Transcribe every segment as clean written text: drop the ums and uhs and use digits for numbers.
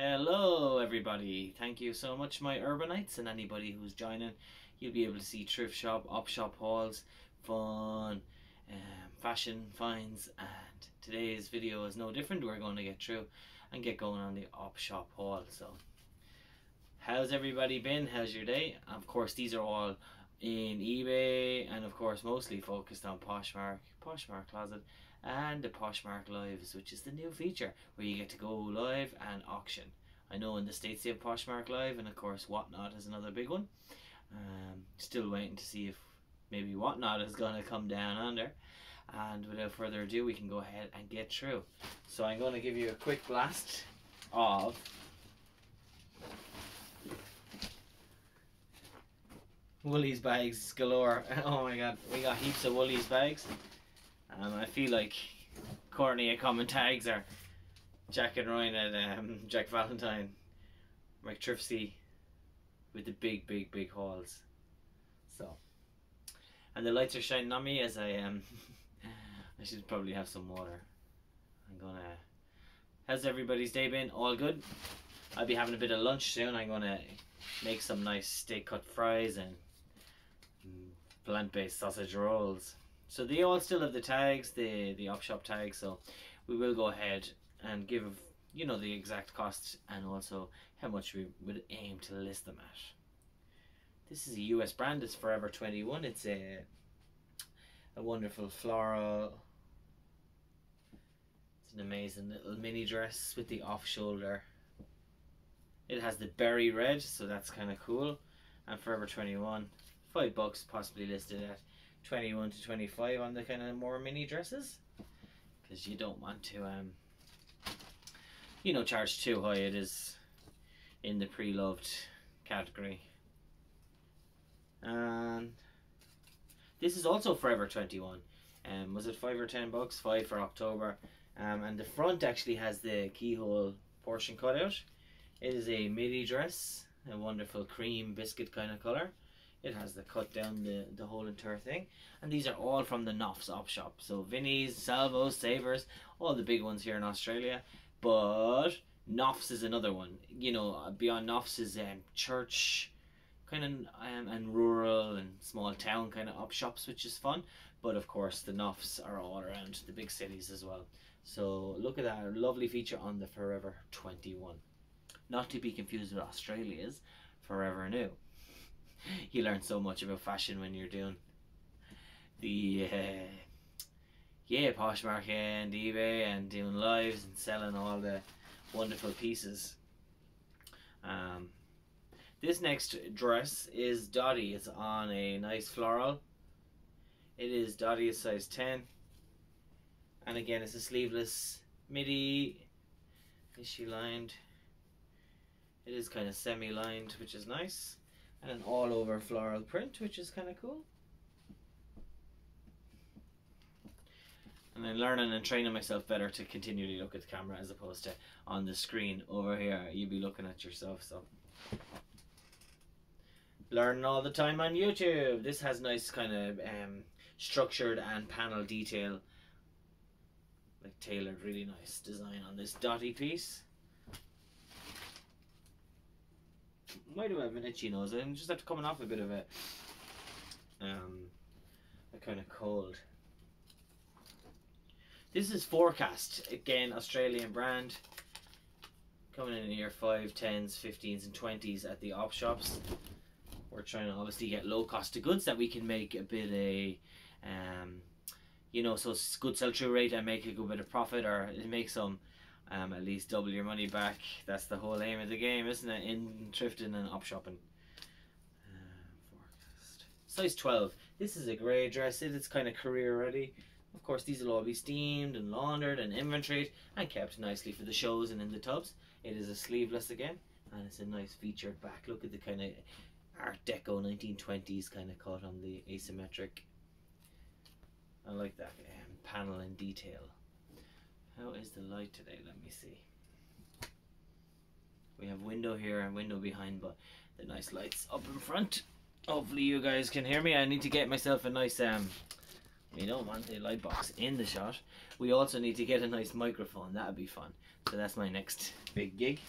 Hello everybody, thank you so much my urbanites and anybody who's joining. You'll be able to see thrift shop, op shop hauls, fun, fashion finds, and today's video is no different. We're going to get through and get going on the op shop haul. So how's everybody been? How's your day? Of course these are all in eBay and of course mostly focused on Poshmark Closet and the Poshmark Lives, which is the new feature where you get to go live and auction. I know in the States they have Poshmark Live, and of course Whatnot is another big one. Still waiting to see if maybe Whatnot is going to come down under. And without further ado, we can go ahead and get through. So I'm going to give you a quick blast of Woolies bags galore. Oh my god, we got heaps of Woolies bags. I feel like Courtney at Common Tags or Jack and Ryan at Jack Valentine, Mike Trifsey with the big hauls. So, and the lights are shining on me as I I should probably have some water. How's everybody's day been? All good? I'll be having a bit of lunch soon. I'm gonna make some nice steak cut fries and plant-based sausage rolls. So they all still have the tags, the op shop tags, so we will go ahead and give, you know, the exact cost and also how much we would aim to list them at. This is a US brand, it's Forever 21. It's a wonderful floral. It's an amazing little mini dress with the off shoulder. It has the berry red, so that's kind of cool. And Forever 21, $5 possibly listed at 21 to 25 on the kind of more mini dresses, because you don't want to you know, charge too high. It is in the pre-loved category. And this is also Forever 21. Was it 5 or 10 bucks? 5 for October. And the front actually has the keyhole portion cut out. It is a midi dress, a wonderful cream biscuit kind of color. It has the cut down the whole entire thing. And these are all from the Noffs Op Shop. So Vinnie's, Salvos, Savers, all the big ones here in Australia. But Noffs is another one. You know, beyond Noffs is church kind of and rural and small town kind of op shops, which is fun. But of course the Noffs are all around the big cities as well. So look at that lovely feature on the Forever 21. Not to be confused with Australia's Forever New. You learn so much about fashion when you're doing the Poshmark and eBay and doing lives and selling all the wonderful pieces. This next dress is Dottie. It's on a nice floral. It is Dottie, size 10, and again it's a sleeveless midi. Is she lined? It is kind of semi-lined, which is nice. And an all-over floral print, which is kind of cool. And I'm learning and training myself better to continually look at the camera as opposed to on the screen over here. You'll be looking at yourself, so. Learning all the time on YouTube. This has nice kind of structured and panel detail. Like tailored, really nice design on this Dottie piece. Why do I have an itchy nose? I just have to coming off a bit of a kind of cold. This is Forecast, again Australian brand, coming in here 5, 10s, 15s and 20s at the op shops. We're trying to obviously get low cost of goods that we can make a bit you know, so good sell through rate and make a good bit of profit, or make some at least double your money back. That's the whole aim of the game, isn't it? In thrifting and op shopping. Forecast. Size 12. This is a grey dress. It is kind of career ready. Of course, these will all be steamed and laundered and inventoried and kept nicely for the shows and in the tubs. It is a sleeveless again, and it's a nice featured back. Look at the kind of Art Deco 1920s kind of cut on the asymmetric. I like that panel and detail. How is the light today? Let me see. We have window here and window behind, but the nice lights up in front. Hopefully you guys can hear me. I need to get myself a nice we don't want the light box in the shot. We also need to get a nice microphone. That would be fun. So that's my next big gig.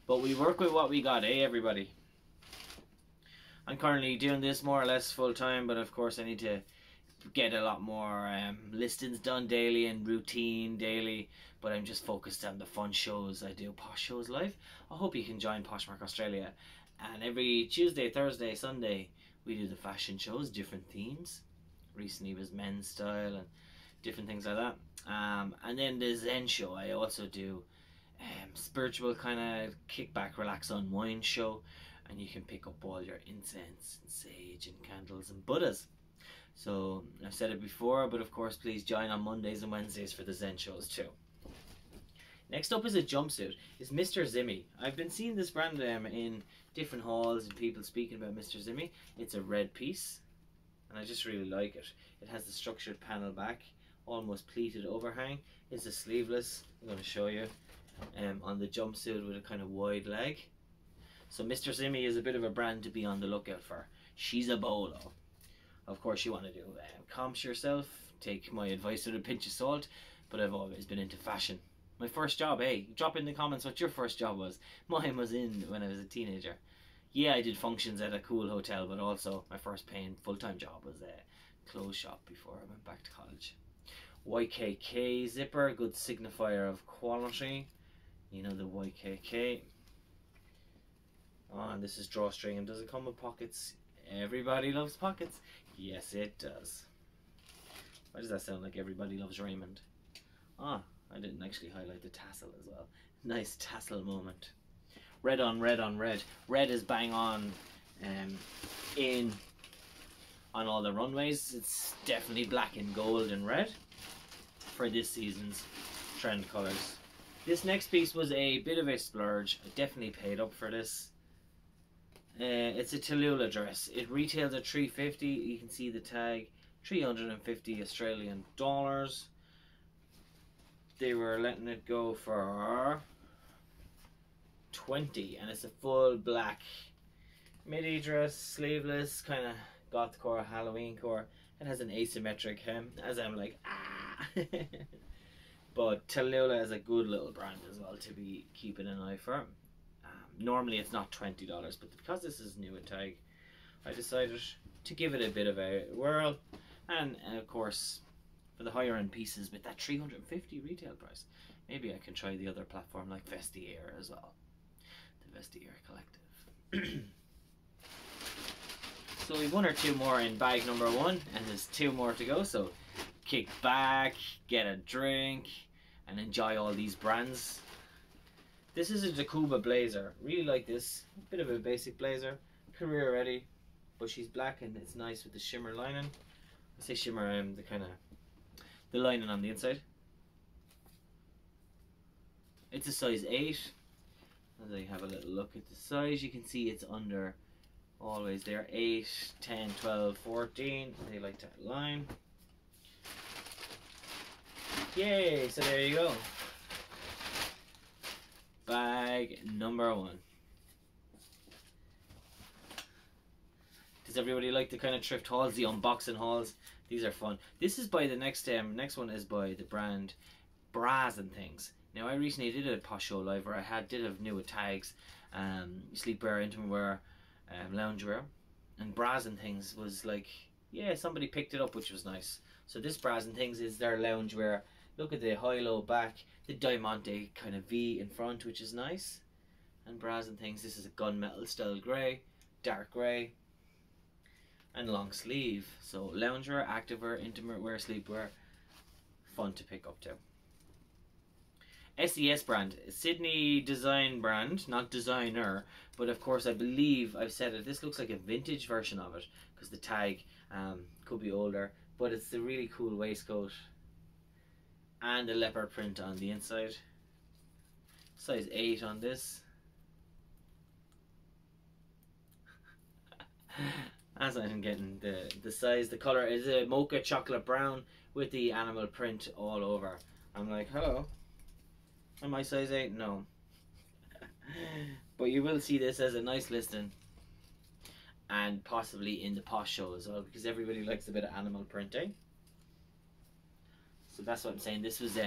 But we work with what we got, eh, everybody? I'm currently doing this more or less full time, but of course I need to get a lot more listings done daily and routine daily. But I'm just focused on the fun shows. I do Posh Shows live. I hope you can join Poshmark Australia. And every Tuesday, Thursday, Sunday, we do the fashion shows, different themes. Recently was men's style and different things like that. And then the Zen show, I also do spiritual kind of kickback, relax, unwind show. And you can pick up all your incense and sage and candles and Buddhas. So I've said it before, but of course please join on Mondays and Wednesdays for the Zen shows too. Next up is a jumpsuit. It's Mr. Zimmy. I've been seeing this brand in different hauls and people speaking about Mr. Zimmy. It's a red piece and I just really like it. It has the structured panel back, almost pleated overhang. It's a sleeveless, I'm going to show you, on the jumpsuit with a kind of wide leg. So Mr. Zimmy is a bit of a brand to be on the lookout for. She's a bolo. Of course you want to do comps yourself, take my advice with a pinch of salt, but I've always been into fashion. My first job, hey, drop in the comments what your first job was. Mine was when I was a teenager. Yeah, I did functions at a cool hotel, but also my first paying full-time job was a clothes shop before I went back to college. YKK zipper, good signifier of quality. You know the YKK. Oh, and this is drawstring, and does it come with pockets? Everybody loves pockets. Yes, it does. Why does that sound like everybody loves Raymond? Ah, I didn't actually highlight the tassel as well. Nice tassel moment. Red on red on red. Red is bang on on all the runways. It's definitely black and gold and red for this season's trend colors. This next piece was a bit of a splurge. I definitely paid up for this. It's a Tallulah dress. It retails at $350. You can see the tag, 350 Australian dollars. They were letting it go for 20, and it's a full black midi dress, sleeveless, kind of gothcore, Halloween core. It has an asymmetric hem, as I'm like, ah. But Tallulah is a good little brand as well to be keeping an eye for. Normally it's not $20, but because this is new at tag, I decided to give it a bit of a whirl. And of course, for the higher end pieces with that $350 retail price, maybe I can try the other platform like Vestiaire as well. The Vestiaire Collective. So we've one or two more in bag number one, and there's two more to go. So kick back, get a drink, and enjoy all these brands. This is a Dakuba blazer. Really like this. Bit of a basic blazer. Career ready. But she's black and it's nice with the shimmer lining. I say shimmer, the lining on the inside. It's a size 8. As I have a little look at the size, you can see it's under always there. 8, 10, 12, 14. They like that line. Yay! So there you go. Bag number one. Does everybody like the kind of thrift hauls, the unboxing hauls? These are fun. This is by the next one is by the brand Bras and Things. Now I recently did a Posh Show live where I did have new tags, sleepwear, intimate wear, loungewear, and Bras and Things was like, yeah, somebody picked it up, which was nice. So this Bras and Things is their loungewear. Look at the high-low back, the Diamante kind of V in front, which is nice. And Bras and Things, this is a gunmetal style grey, dark grey, and long sleeve. So loungewear, activewear, intimate wear, sleepwear, fun to pick up too. SES brand, Sydney design brand, not designer, but of course I believe I've said it. This looks like a vintage version of it because the tag could be older, but it's the really cool waistcoat and a leopard print on the inside. Size 8 on this. As I'm getting the size, the color is a mocha chocolate brown with the animal print all over. I'm like, hello, am I size 8? No. But you will see this as a nice listing, and possibly in the Posh Show as well, because everybody likes a bit of animal printing. So that's what I'm saying. This was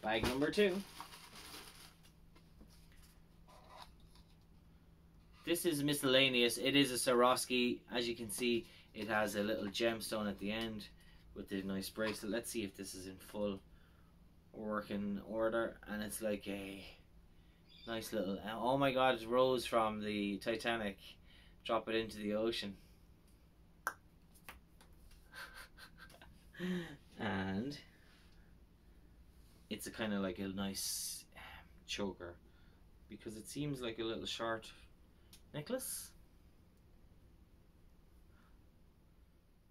bag number 2. This is miscellaneous. It is a Swarovski. As you can see, it has a little gemstone at the end with the nice bracelet. Let's see if this is in full working order. And it's like a nice little, oh my god, it's Rose from the Titanic. Drop it into the ocean. And it's a kind of like a nice choker, because it seems like a little short necklace.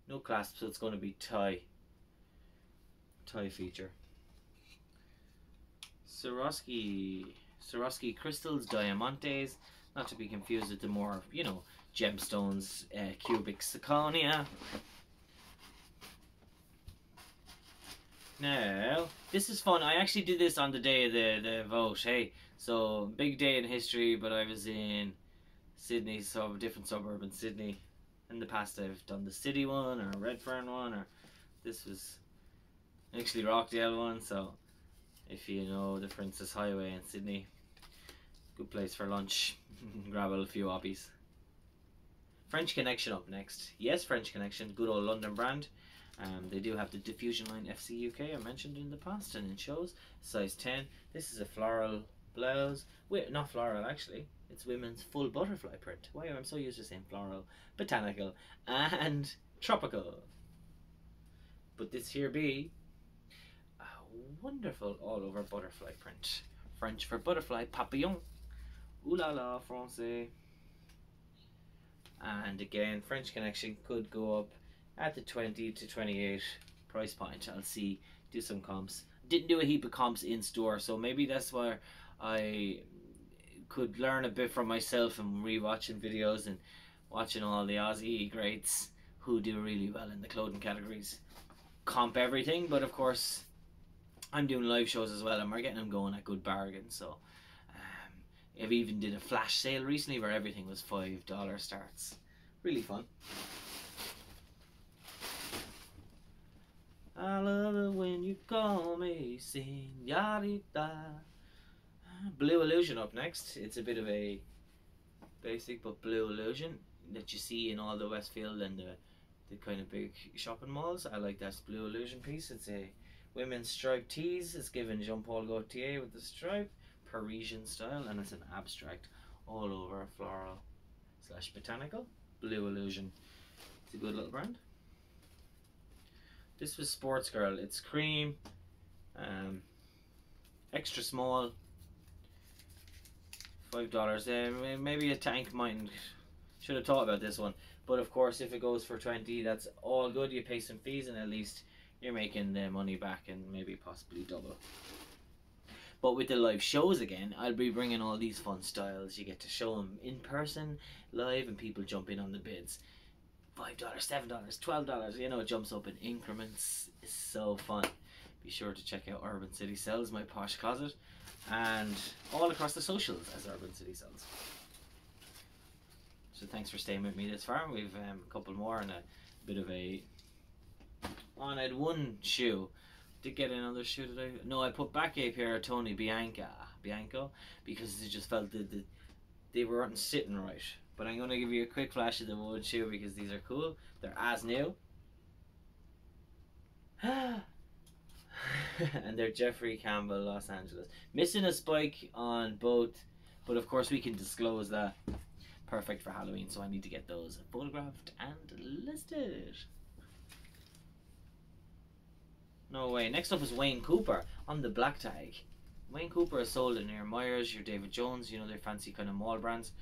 No clasp, so it's going to be tie feature. Swarovski crystals, diamantes, not to be confused with the more, you know, gemstones, cubic zirconia. Now, this is fun. I actually did this on the day of the vote. Hey, so big day in history, but I was in Sydney, so a different suburb in Sydney. In the past, I've done the city one or Redfern one, or this was actually Rockdale one. So, if you know the Princess Highway in Sydney, good place for lunch. Grab a few hobbies. French Connection up next. Yes, French Connection, good old London brand. They do have the Diffusion line FC UK I mentioned in the past and in shows. Size 10. This is a floral blouse. Wait, not floral actually. It's women's full butterfly print. Wow, I'm so used to saying floral, botanical, and tropical. But this here be a wonderful all over butterfly print. French for butterfly, papillon. Ooh la la, français. And again, French Connection could go up at the 20 to 28 price point. I'll see, do some comps. Didn't do a heap of comps in store, so maybe that's where I could learn a bit from myself and rewatching videos and watching all the Aussie greats who do really well in the clothing categories. Comp everything, but of course I'm doing live shows as well and we're getting them going at good bargains. So I've even did a flash sale recently where everything was $5 starts. Really fun. I love it when you call me señorita. Blue Illusion up next. It's a bit of a basic but blue illusion that you see in all the Westfield and the kind of big shopping malls. I like that blue illusion piece. It's a women's striped tees. It's given Jean-Paul Gaultier with the stripe, Parisian style, and it's an abstract all over floral / botanical. Blue Illusion. It's a good little brand. This was Sports Girl. It's cream, extra small, $5. Maybe a tank mightn't. Should have thought about this one, but of course, if it goes for 20, that's all good. You pay some fees, and at least you're making the money back, and maybe possibly double. But with the live shows again, I'll be bringing all these fun styles. You get to show them in person, live, and people jump in on the bids. $5, $7, $12, you know, it jumps up in increments. It's so fun. Be sure to check out Urban City Sells, my posh closet, and all across the socials as Urban City Sells. So thanks for staying with me this far. We've a couple more and a bit of a... Oh, and I had one shoe. Did get another shoe today? No, I put back a pair of Tony Bianco, because it just felt that they weren't sitting right. But I'm going to give you a quick flash of the wood shoe because these are cool. They're as new. And they're Jeffrey Campbell, Los Angeles. Missing a spike on both, but of course we can disclose that. Perfect for Halloween, so I need to get those photographed and listed. No way. Next up is Wayne Cooper on the black tag. Wayne Cooper is sold in your Myers, your David Jones, you know, their fancy kind of mall brands.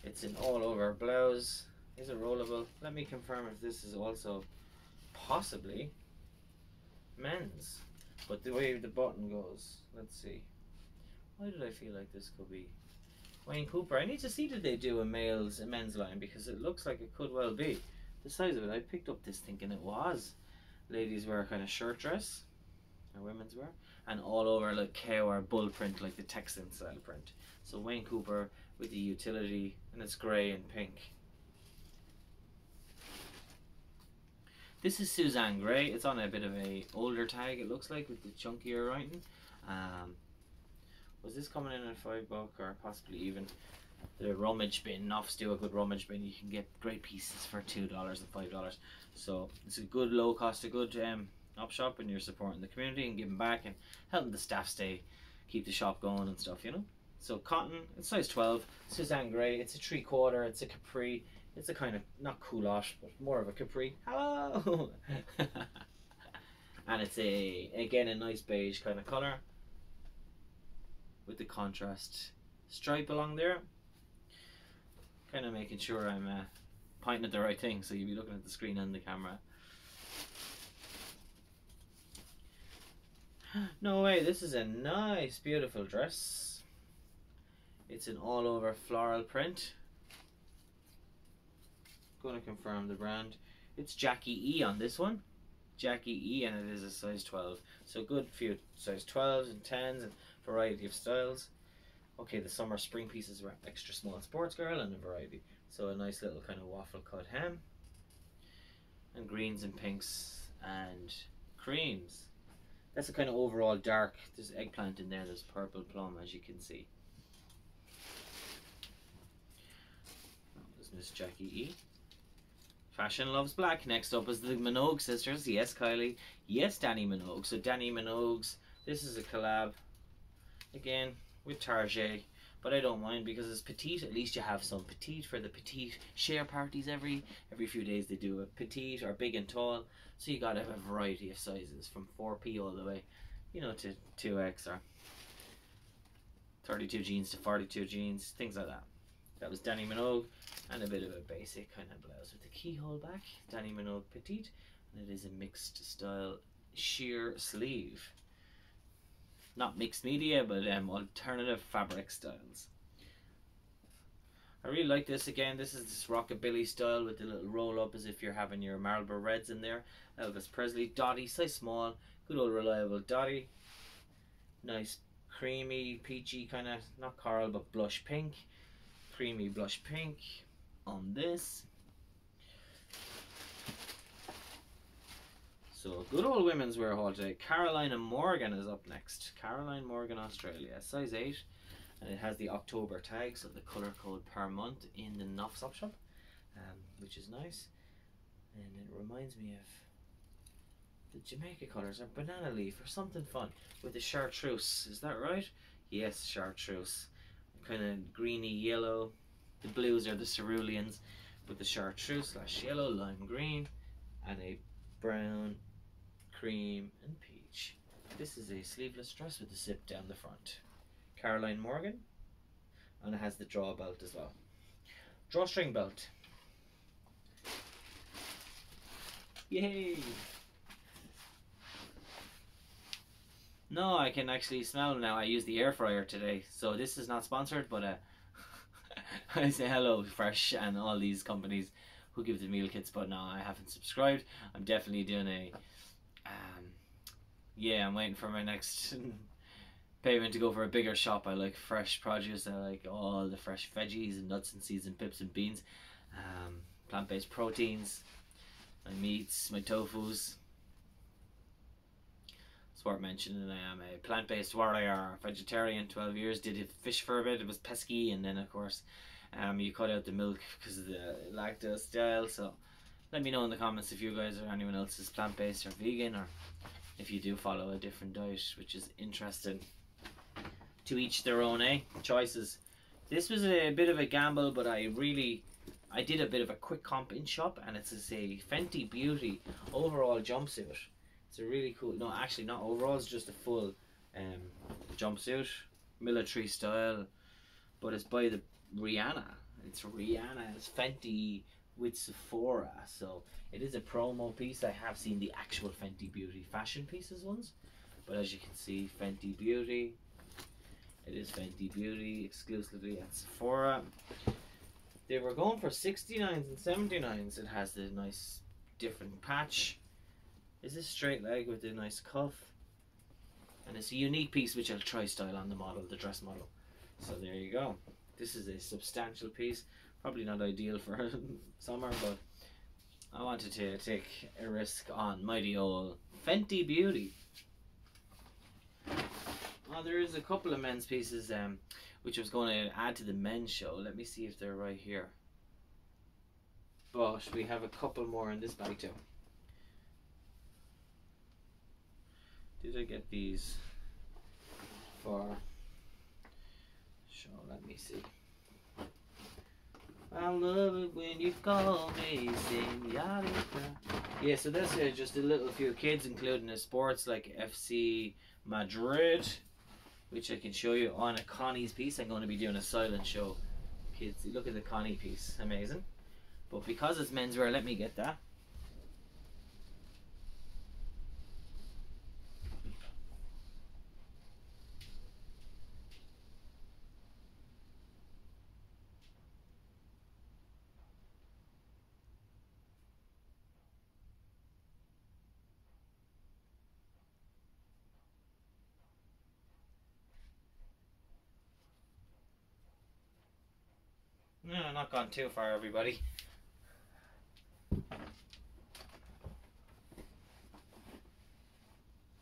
It's an all over blouse. Is it rollable? Let me confirm if this is also possibly men's. But the way the button goes, let's see. Why did I feel like this could be Wayne Cooper? I need to see, did they do a men's line, because it looks like it could well be. The size of it, I picked up this thinking it was ladies wear kind of shirt dress, or women's wear, and all over like cow or bull print, like the Texan style print. So Wayne Cooper with the utility, and it's grey and pink. This is Suzanne Grey. It's on a bit of a older tag, it looks like, with the chunkier writing. Was this coming in at $5 or possibly even? the rummage bin. Noffs do a good rummage bin. You can get great pieces for $2 and $5. So it's a good low cost, a good op shop, and you're supporting the community and giving back and helping the staff keep the shop going and stuff, you know. So cotton, it's size 12, Suzanne Grey, it's a 3/4, it's a capri, it's a kind of, not culotte, but more of a capri. Hello! And it's again a nice beige kind of colour with the contrast stripe along there. Kind of making sure I'm pointing at the right thing, so you'll be looking at the screen and the camera. No way, this is a nice, beautiful dress. It's an all over floral print. Gonna confirm the brand. It's Jackie E on this one. Jackie E, and it is a size 12. So good few size 12s and 10s and variety of styles. Okay, the summer spring pieces were extra small sports girl and a variety. So a nice little kind of waffle cut hem. And greens and pinks and creams. That's a kind of overall dark. There's eggplant in there, there's purple plum, as you can see. There's Miss Jackie E. Fashion loves black. Next up is the Minogue sisters. Yes, Kylie. Yes, Danny Minogue. So Danny Minogue's, this is a collab again with Target, but I don't mind because it's petite. At least you have some petite for the petite share parties. Every few days they do a petite or big and tall, so you gotta have a variety of sizes from 4P all the way, you know, to 2X or 32 jeans to 42 jeans, things like that. That was Danny Minogue, and a bit of a basic kind of blouse with the keyhole back. Danny Minogue petite, and it is a mixed style sheer sleeve. Not mixed media, but alternative fabric styles. I really like this again. This is this rockabilly style with the little roll up as if you're having your Marlboro Reds in there. Elvis Presley, Dottie, size small, good old reliable Dottie. Nice creamy, peachy kind of, not coral but blush pink. Creamy blush pink on this. So good old women's wear haul today. Caroline and Morgan is up next. Caroline Morgan, Australia, size 8, and it has the October tag, so the colour code per month in the Noffs Op Shop, which is nice. And it reminds me of the Jamaica colours, or banana leaf or something fun with the chartreuse. Is that right? Yes, chartreuse. Kind of greeny yellow. The blues are the ceruleans with the chartreuse / yellow, lime green, and a brown, cream and peach. This is a sleeveless dress with a zip down the front. Caroline Morgan, and it has the draw belt as well. Drawstring belt. Yay! No, I can actually smell now. I used the air fryer today, so this is not sponsored, but I say hello Fresh and all these companies who give the meal kits, but no, I haven't subscribed. I'm definitely doing a yeah, I'm waiting for my next payment to go for a bigger shop. I like fresh produce. I like all the fresh veggies and nuts and seeds and pips and beans, plant-based proteins, my meats, my tofus. It's worth mentioning I am a plant-based warrior, vegetarian, 12 years, did fish for a bit, it was pesky, and then of course you cut out the milk because of the lactose style. So let me know in the comments if you guys or anyone else is plant-based or vegan, or if you do follow a different diet, which is interesting. To each their own, choices. This was a bit of a gamble, but I did a bit of a quick comp in shop, and it's a Fenty Beauty overall jumpsuit. It's a really cool, no actually not overall, it's just a full jumpsuit, military style, but it's by the Rihanna. It's Rihanna, it's Fenty with Sephora, so it is a promo piece. I have seen the actual Fenty Beauty fashion pieces ones, but as you can see, Fenty Beauty, it is Fenty Beauty exclusively at Sephora. They were going for 69s and 79s. It has the nice different patch. Is this straight leg with a nice cuff, and it's a unique piece which I'll try style on the model, the dress model. So there you go. This is a substantial piece, probably not ideal for summer, but I wanted to take a risk on mighty old Fenty Beauty. Oh, there is a couple of men's pieces which I was going to add to the men's show. Let me see if they're right here. But we have a couple more in this bag too. Did I get these for show? Let me see. I love it when you call me señorita. Yeah, so that's just a little few kids, including the sports like FC Madrid, which I can show you on a Connie's piece. I'm going to be doing a silent show. Kids, look at the Connie piece, amazing. But because it's menswear, let me get that. No, not gone too far, everybody.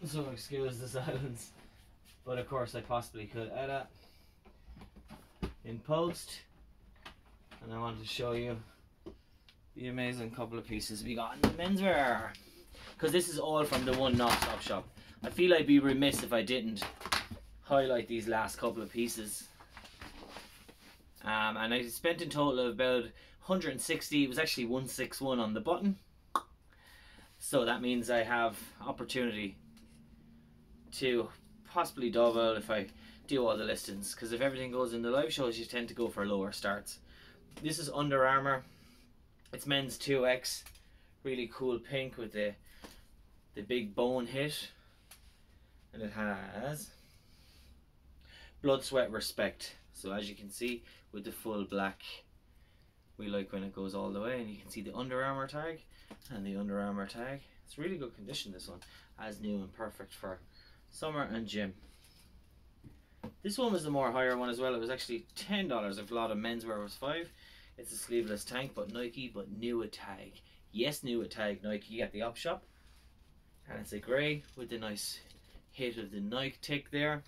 So excuse the silence, but of course I possibly could edit in post, and I wanted to show you the amazing couple of pieces we got in the menswear, because this is all from the one Noffs Op Shop. I feel I'd be remiss if I didn't highlight these last couple of pieces. And I spent in total about 160. It was actually 161 on the button, so that means I have opportunity to possibly double if I do all the listings, because if everything goes in the live shows, you tend to go for lower starts. This is Under Armour. It's men's 2X, really cool pink with the big bone hit, and it has blood, sweat, respect. So as you can see, with the full black, we like when it goes all the way, and you can see the Under Armour tag and the Under Armour tag. It's really good condition, this one, as new and perfect for summer and gym. This one was the more higher one as well. It was actually $10. A lot of menswear was $5. It's a sleeveless tank, but Nike, but new a tag. Yes, new a tag, Nike at the Op Shop. And it's a grey with the nice hit of the Nike tick there.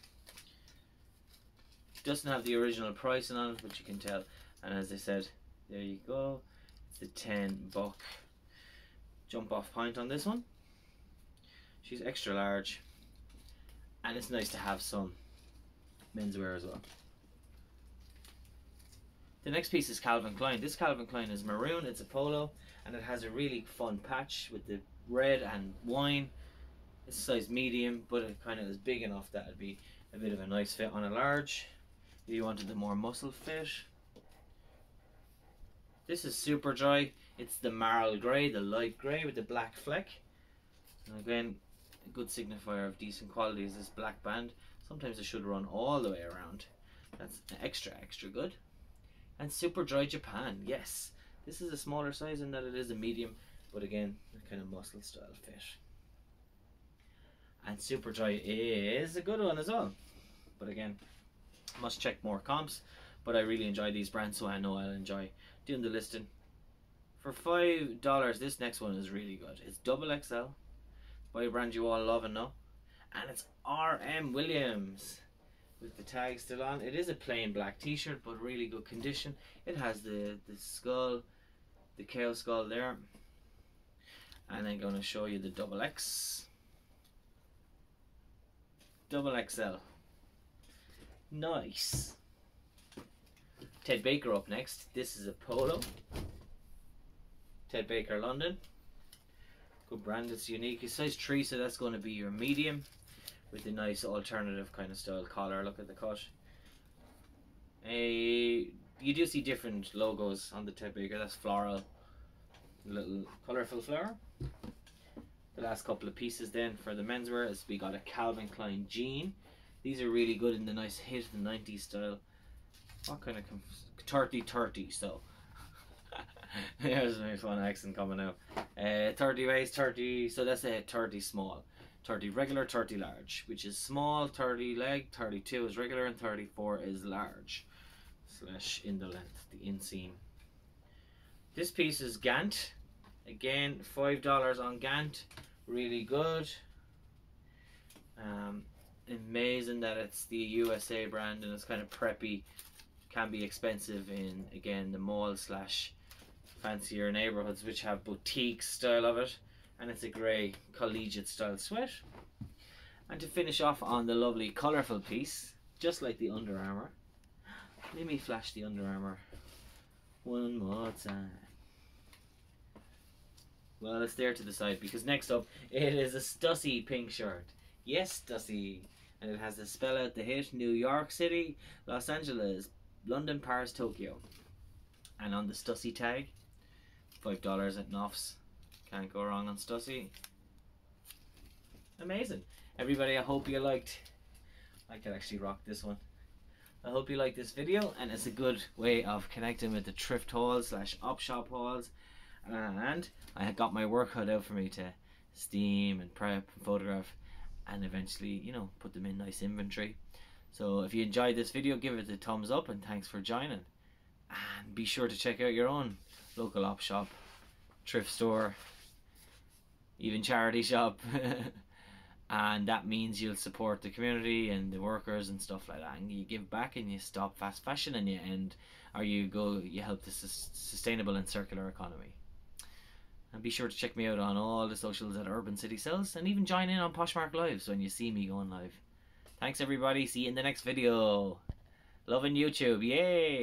It doesn't have the original pricing on it, but you can tell. And as I said, there you go. It's a $10 jump off point on this one. She's extra large, and it's nice to have some menswear as well. The next piece is Calvin Klein. This Calvin Klein is maroon. It's a polo, and it has a really fun patch with the red and wine. It's size medium, but it kind of is big enough that it'd be a bit of a nice fit on a large if you wanted the more muscle fit. This is super dry. It's the marl grey, the light grey with the black fleck. And again, a good signifier of decent quality is this black band. Sometimes it should run all the way around. That's extra good. And super dry Japan. Yes, this is a smaller size in that it is a medium, but again, a kind of muscle style fit. And super dry is a good one as well, but again, must check more comps. But I really enjoy these brands, so I know I'll enjoy doing the listing. For $5, this next one is really good. It's double XL by a brand you all love and know, and it's RM Williams with the tag still on. It is a plain black t-shirt, but really good condition. It has the skull, the cow skull there, and I'm going to show you the double X, double XL. Nice. Ted Baker up next. This is a polo. Ted Baker London. Good brand, it's unique. It's size 3, so that's going to be your medium with a nice alternative kind of style collar. Look at the cut. You do see different logos on the Ted Baker. That's floral, little colourful flower. The last couple of pieces then for the menswear is we got a Calvin Klein jean. These are really good in the nice hit of the 90s style. What kind of 30-30, so there's a nice one accent coming out. 30 waist, 30, so that's a 30 small, 30 regular, 30 large, which is small, 30 leg, 32 is regular, and 34 is large / in the length, the inseam. This piece is Gant. Again, $5 on Gant, really good. amazing that it's the USA brand and it's kind of preppy. Can be expensive in, again, the mall slash fancier neighborhoods which have boutique style of it, and it's a grey collegiate style sweat. And to finish off on the lovely colourful piece, just like the Under Armour, let me flash the Under Armour one more time. Well, it's there to the side because next up it is a Stussy pink shirt. Yes, Stussy. And it has the spell out the hit: New York City, Los Angeles, London, Paris, Tokyo. And on the Stussy tag, $5 at Noffs. Can't go wrong on Stussy. Amazing. Everybody, I hope you liked. I could actually rock this one. I hope you liked this video, and it's a good way of connecting with the thrift hauls slash op shop hauls. And I got my work cut out for me to steam and prep and photograph and eventually, you know, put them in nice inventory. So if you enjoyed this video, give it a thumbs up and thanks for joining. And be sure to check out your own local op shop, thrift store, even charity shop. And that means you'll support the community and the workers and stuff like that, and you give back and you stop fast fashion, and you help the sustainable and circular economy. And be sure to check me out on all the socials at Urban City Sells, and even join in on Poshmark Lives when you see me going live. Thanks everybody, see you in the next video. Loving YouTube, yay!